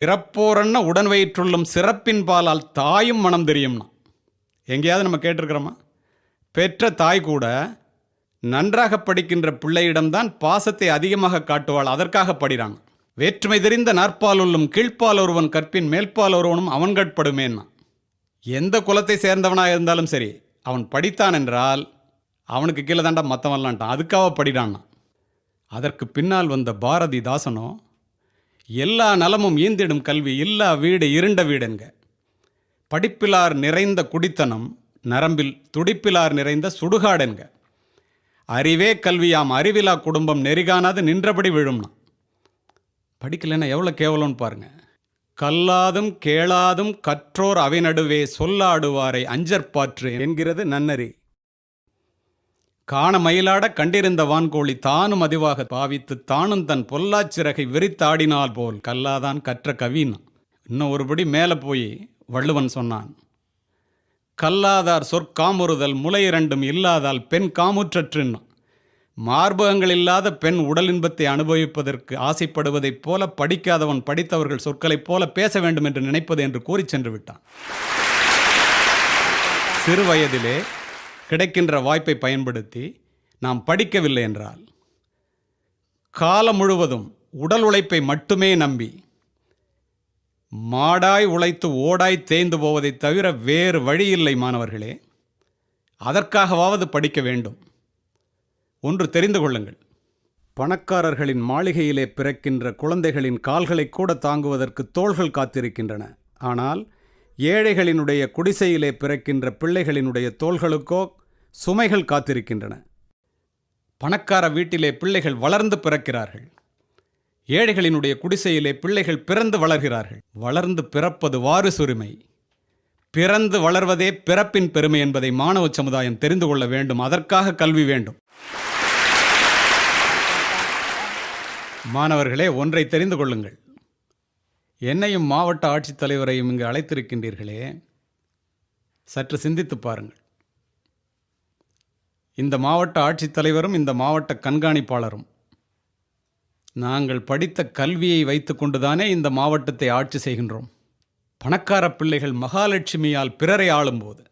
பிறப்போரன்ன உடன் வயிற்றுள்ளும் சிறப்பின் பாலால் தாயும் மனம் தெரியும்னா. எங்கேயாவது நம்ம கேட்டிருக்கிறோமா? பெற்ற தாய் கூட நன்றாக படிக்கின்ற பிள்ளையிடம்தான் பாசத்தை அதிகமாக காட்டுவாள், அதற்காக படிறான். வேற்றுமை தெரிந்த நாற்பால் உள்ளும் கீழ்ப்பால் ஒருவன் கற்பின் மேல்பால் ஒருவனும் அவன்கட்படுமேன்னா. எந்த குலத்தை சேர்ந்தவனாக இருந்தாலும் சரி, அவன் படித்தான் என்றால் அவனுக்கு கீழே தாண்டா மற்றவன்லான்ட்டான், அதுக்காக படிடான்னா. அதற்கு பின்னால் வந்த பாரதிதாசனோ எல்லா நலமும் ஈந்திடும் கல்வி இல்லா வீடு இருண்ட வீடுங்க. படிப்பிலார் நிறைந்த குடித்தனம் நரம்பில் துடிப்பிலார் நிறைந்த சுடுகாடுங்க. அறிவே கல்வியாம் அறிவிலா குடும்பம் நெறிகானாது நின்றபடி விழும்னா. படிக்கலைன்னா எவ்வளோ கேவலம்னு பாருங்க. கல்லாதும் கேளாதும் கற்றோர் அவை நடுவே சொல்லாடுவாரை அஞ்சற்பாற்று என்கிறது நன்னறி. காண மயிலாட கண்டிருந்த வான்கோழி தானும் அதிவாக பாவித்து தானும் தன் பொல்லாச்சிறகை விரித்தாடினால் போல் கல்லாதான் கற்ற கவின். இன்னும் ஒருபடி மேலே போய் வள்ளுவன் சொன்னான், கல்லாதார் சொற்காமுறுதல் முலை இரண்டும் இல்லாதால் பெண் காமுற்றற்றுன்னா. மார்பகங்கள் இல்லாத பெண் உடல் இன்பத்தை அனுபவிப்பதற்கு ஆசைப்படுவதைப் போல படிக்காதவன் படித்தவர்கள் சொற்களைப் போல பேச வேண்டும் என்று நினைப்பது என்று கூறி சென்று விட்டான். சிறு வயதிலே கிடைக்கின்ற வாய்ப்பை பயன்படுத்தி நாம் படிக்கவில்லை என்றால் காலம் முழுவதும் உடல் உழைப்பை மட்டுமே நம்பி மாடாய் உழைத்து ஓடாய் தேய்ந்து போவதை தவிர வேறு வழியில்லை மாணவர்களே. அதற்காகவாவது படிக்க வேண்டும். ஒன்று தெரிந்து கொள்ளுங்கள், பணக்காரர்களின் மாளிகையிலே பிறக்கின்ற குழந்தைகளின் கால்களை கூட தாங்குவதற்கு தோள்கள் காத்திருக்கின்றன. ஆனால் ஏழைகளினுடைய குடிசையிலே பிறக்கின்ற பிள்ளைகளினுடைய தோள்களுக்கோ சுமைகள் காத்திருக்கின்றன. பணக்கார வீட்டிலே பிள்ளைகள் வளர்ந்து பிறக்கிறார்கள். ஏழைகளினுடைய குடிசையிலே பிள்ளைகள் பிறந்து வளர்கிறார்கள். வளர்ந்து பிறப்பது வாரிசுரிமை, பிறந்து வளர்வதே பிறப்பின் பெருமை என்பதை மாணவ சமுதாயம் தெரிந்து கொள்ள வேண்டும். அதற்காக கல்வி வேண்டும். மாணவர்களே, ஒன்றை தெரிந்து கொள்ளுங்கள். என்னையும் மாவட்ட ஆட்சித்தலைவரையும் இங்கு அழைத்திருக்கின்றீர்களே, சற்று சிந்தித்து பாருங்கள். இந்த மாவட்ட ஆட்சித்தலைவரும் இந்த மாவட்ட கண்காணிப்பாளரும் நாங்கள் படித்த கல்வியை வைத்து கொண்டுதானே இந்த மாவட்டத்தை ஆட்சி செய்கின்றோம். பணக்கார பிள்ளைகள் மகாலட்சுமியால் பிறரை ஆளும்போது,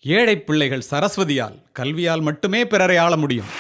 ஏழை பிள்ளைகள் சரஸ்வதியால் கல்வியால் மட்டுமே பிறரை ஆள முடியும்.